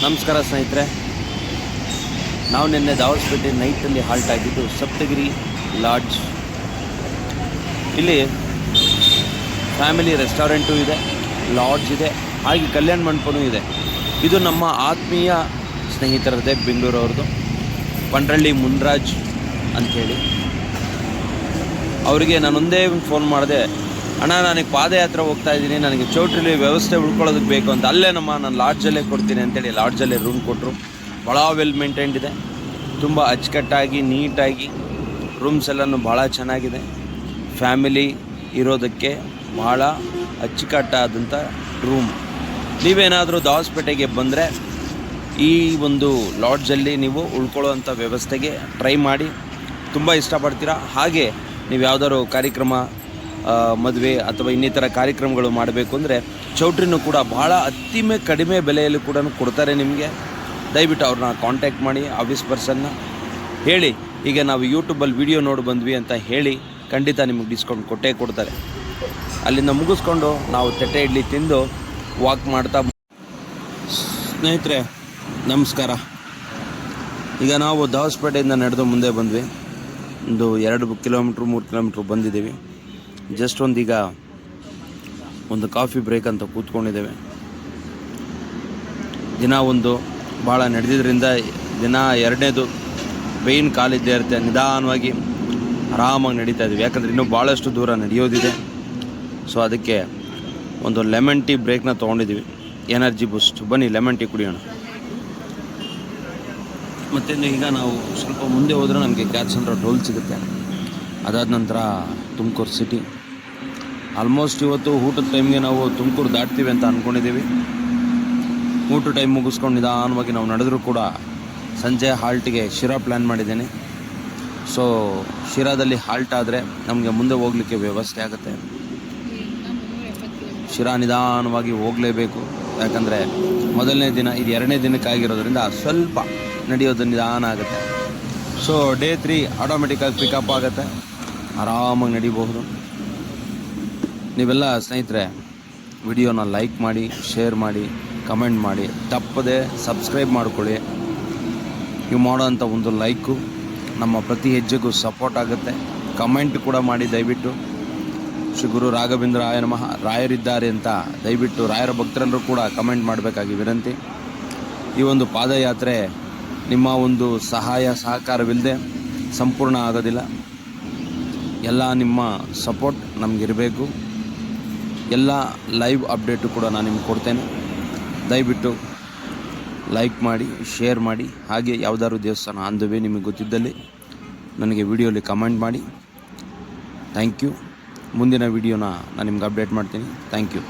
ನಮಸ್ಕಾರ ಸ್ನೇಹಿತರೆ, ನಾವು ನಿನ್ನೆ ದಾವಸ್ಪೇಟೆ ನೈಟಲ್ಲಿ ಹಾಲ್ಟ್ ಆಗಿದ್ದು ಸಪ್ತಗಿರಿ ಲಾಡ್ಜ್. ಇಲ್ಲಿ ಫ್ಯಾಮಿಲಿ ರೆಸ್ಟೋರೆಂಟು ಇದೆ, ಲಾಡ್ಜ್ ಇದೆ, ಹಾಗೆ ಕಲ್ಯಾಣ ಮಂಟಪನೂ ಇದೆ. ಇದು ನಮ್ಮ ಆತ್ಮೀಯ ಸ್ನೇಹಿತರದೇ, ಬೆಂಗಳೂರವ್ರದ್ದು, ಪಂಡ್ರಳ್ಳಿ ಮುನ್ರಾಜ್ ಅಂಥೇಳಿ. ಅವರಿಗೆ ನಾನೊಂದೇ ಫೋನ್ ಮಾಡಿದೆ, ಅಣ್ಣ ನನಗೆ ಪಾದಯಾತ್ರೆ ಹೋಗ್ತಾ ಇದ್ದೀನಿ, ನನಗೆ ಚೌಟ್ರಿಲಿ ವ್ಯವಸ್ಥೆ ಉಳ್ಕೊಳ್ಳೋದಕ್ಕೆ ಬೇಕು ಅಂತ. ಅಲ್ಲೇ ನಾನು ಲಾಡ್ಜಲ್ಲೇ ಕೊಡ್ತೀನಿ ಅಂತೇಳಿ ಲಾಡ್ಜಲ್ಲೇ ರೂಮ್ ಕೊಟ್ಟರು. ಭಾಳ ವೆಲ್ ಮೇಂಟೈನ್ಡ್ ಇದೆ, ತುಂಬ ಅಚ್ಚುಕಟ್ಟಾಗಿ ನೀಟಾಗಿ ರೂಮ್ಸ್ ಎಲ್ಲನೂ ಭಾಳ ಚೆನ್ನಾಗಿದೆ. ಫ್ಯಾಮಿಲಿ ಇರೋದಕ್ಕೆ ಭಾಳ ಅಚ್ಚುಕಟ್ಟಾದಂಥ ರೂಮ್. ನೀವೇನಾದರೂ ದಾವಸ್ಪೇಟೆಗೆ ಬಂದರೆ ಈ ಒಂದು ಲಾಡ್ಜಲ್ಲಿ ನೀವು ಉಳ್ಕೊಳ್ಳೋವಂಥ ವ್ಯವಸ್ಥೆಗೆ ಟ್ರೈ ಮಾಡಿ, ತುಂಬ ಇಷ್ಟಪಡ್ತೀರಾ. ಹಾಗೆ ನೀವು ಯಾವುದಾದ್ರು ಕಾರ್ಯಕ್ರಮ, ಮದುವೆ ಅಥವಾ ಇನ್ನಿತರ ಕಾರ್ಯಕ್ರಮಗಳು ಮಾಡಬೇಕು ಅಂದರೆ ಚೌಟ್ರಿನೂ ಕೂಡ ಭಾಳ ಕಡಿಮೆ ಬೆಲೆಯಲ್ಲಿ ಕೂಡ ಕೊಡ್ತಾರೆ ನಿಮಗೆ. ದಯವಿಟ್ಟು ಅವ್ರನ್ನ ಕಾಂಟ್ಯಾಕ್ಟ್ ಮಾಡಿ, ಆಫೀಸ್ ಪರ್ಸನ್ನ ಹೇಳಿ, ಈಗ ನಾವು ಯೂಟ್ಯೂಬಲ್ಲಿ ವಿಡಿಯೋ ನೋಡಿ ಬಂದ್ವಿ ಅಂತ ಹೇಳಿ, ಖಂಡಿತ ನಿಮಗೆ ಡಿಸ್ಕೌಂಟ್ ಕೊಟ್ಟೇ ಕೊಡ್ತಾರೆ. ಅಲ್ಲಿಂದ ಮುಗಿಸ್ಕೊಂಡು ನಾವು ತಟ್ಟೆ ಇಡ್ಲಿ ತಿಂದು ವಾಕ್ ಮಾಡ್ತಾ. ಸ್ನೇಹಿತರೆ ನಮಸ್ಕಾರ. ಈಗ ನಾವು ದಾವಸ್ಪೇಟೆಯಿಂದ ನಡೆದು ಮುಂದೆ ಬಂದ್ವಿ. ಒಂದು 2 ಕಿಲೋಮೀಟ್ರ್ 3 ಕಿಲೋಮೀಟ್ರ್ ಬಂದಿದ್ದೀವಿ. ಜಸ್ಟ್ ಈಗ ಒಂದು ಕಾಫಿ ಬ್ರೇಕ್ ಅಂತ ಕೂತ್ಕೊಂಡಿದ್ದೇವೆ. ದಿನ ಭಾಳ ನಡೆದಿದ್ದರಿಂದ ದಿನ 2ನೇದು ಪೇಯ್ನ್ ಕಾಲಿದ್ದೇ ಇರುತ್ತೆ. ನಿಧಾನವಾಗಿ ಆರಾಮಾಗಿ ನಡೀತಾ ಇದ್ದೀವಿ, ಯಾಕಂದರೆ ಇನ್ನೂ ಭಾಳಷ್ಟು ದೂರ ನಡೆಯೋದಿದೆ. ಸೊ ಅದಕ್ಕೆ ಒಂದು ಲೆಮನ್ ಟೀ ಬ್ರೇಕ್ನ ತೊಗೊಂಡಿದ್ದೀವಿ, ಎನರ್ಜಿ ಬೂಸ್ಟ್. ಬನ್ನಿ ಲೆಮನ್ ಟೀ ಕುಡಿಯೋಣ. ಮತ್ತು ಈಗ ನಾವು ಸ್ವಲ್ಪ ಮುಂದೆ ಹೋದರೆ ನಮಗೆ ಕ್ಯಾತ್ಸಂದ್ರ ಟೋಲ್ ಸಿಗುತ್ತೆ. ಅದಾದ ನಂತರ ತುಮಕೂರು ಸಿಟಿ. ಆಲ್ಮೋಸ್ಟ್ ಇವತ್ತು ಊಟದ ಟೈಮ್ಗೆ ನಾವು ತುಮಕೂರು ದಾಟ್ತೀವಿ ಅಂತ ಅಂದ್ಕೊಂಡಿದ್ದೀವಿ. ಊಟ ಟೈಮ್ ಮುಗಿಸ್ಕೊಂಡು ನಿಧಾನವಾಗಿ ನಾವು ನಡೆದರೂ ಕೂಡ ಸಂಜೆ ಹಾಲ್ಟಿಗೆ ಶಿರಾ ಪ್ಲ್ಯಾನ್ ಮಾಡಿದ್ದೇನೆ. ಸೊ ಶಿರಾದಲ್ಲಿ ಹಾಲ್ಟ್ ಆದರೆ ನಮಗೆ ಮುಂದೆ ಹೋಗಲಿಕ್ಕೆ ವ್ಯವಸ್ಥೆ ಆಗುತ್ತೆ. ಶಿರಾ ನಿಧಾನವಾಗಿ ಹೋಗಲೇಬೇಕು, ಯಾಕಂದರೆ ಮೊದಲನೇ ದಿನ, ಇದು 2ನೇ ದಿನಕ್ಕಾಗಿರೋದ್ರಿಂದ ಸ್ವಲ್ಪ ನಡೆಯೋದು ನಿಧಾನ ಆಗುತ್ತೆ. ಸೊ ಡೇ 3 ಆಟೋಮೆಟಿಕ್ಕಾಗಿ ಪಿಕಪ್ ಆಗುತ್ತೆ, ಆರಾಮಾಗಿ ನಡಿಬಹುದು. ನೀವೆಲ್ಲ ಸ್ನೇಹಿತರೆ ವಿಡಿಯೋನ ಲೈಕ್ ಮಾಡಿ, ಶೇರ್ ಮಾಡಿ, ಕಮೆಂಟ್ ಮಾಡಿ, ತಪ್ಪದೆ ಸಬ್ಸ್ಕ್ರೈಬ್ ಮಾಡ್ಕೊಳ್ಳಿ. ನೀವು ಮಾಡೋವಂಥ ಒಂದು ಲೈಕು ನಮ್ಮ ಪ್ರತಿ ಹೆಜ್ಜೆಗೂ ಸಪೋರ್ಟ್ ಆಗುತ್ತೆ. ಕಮೆಂಟ್ ಕೂಡ ಮಾಡಿ ದಯವಿಟ್ಟು. ಶ್ರೀ ಗುರು ರಾಘವೇಂದ್ರ ರಾಯ ನಮಃ, ರಾಯರಿದ್ದಾರೆ ಅಂತ ದಯವಿಟ್ಟು ರಾಯರ ಭಕ್ತರೆಲ್ಲರೂ ಕೂಡ ಕಮೆಂಟ್ ಮಾಡಬೇಕಾಗಿ ವಿನಂತಿ. ಈ ಒಂದು ಪಾದಯಾತ್ರೆ ನಿಮ್ಮ ಒಂದು ಸಹಾಯ ಸಹಕಾರವಿಲ್ಲದೆ ಸಂಪೂರ್ಣ ಆಗೋದಿಲ್ಲ. ಎಲ್ಲ ನಿಮ್ಮ ಸಪೋರ್ಟ್ ನಮಗಿರಬೇಕು. ಎಲ್ಲ ಲೈವ್ ಅಪ್ಡೇಟು ಕೂಡ ನಾನು ನಿಮ್ಗೆ ಕೊಡ್ತೇನೆ. ದಯವಿಟ್ಟು ಲೈಕ್ ಮಾಡಿ, ಶೇರ್ ಮಾಡಿ. ಹಾಗೆ ಯಾವುದಾದ್ರು ದೇವಸ್ಥಾನ ಆನ್ ದ ವೇ ನಿಮಗೆ ಗೊತ್ತಿದ್ದಲ್ಲಿ ನನಗೆ ವಿಡಿಯೋಲಿ ಕಮೆಂಟ್ ಮಾಡಿ. Thank you. ಮುಂದಿನ ವಿಡಿಯೋನ ನಾನು ನಿಮ್ಗೆ ಅಪ್ಡೇಟ್ ಮಾಡ್ತೀನಿ. Thank you.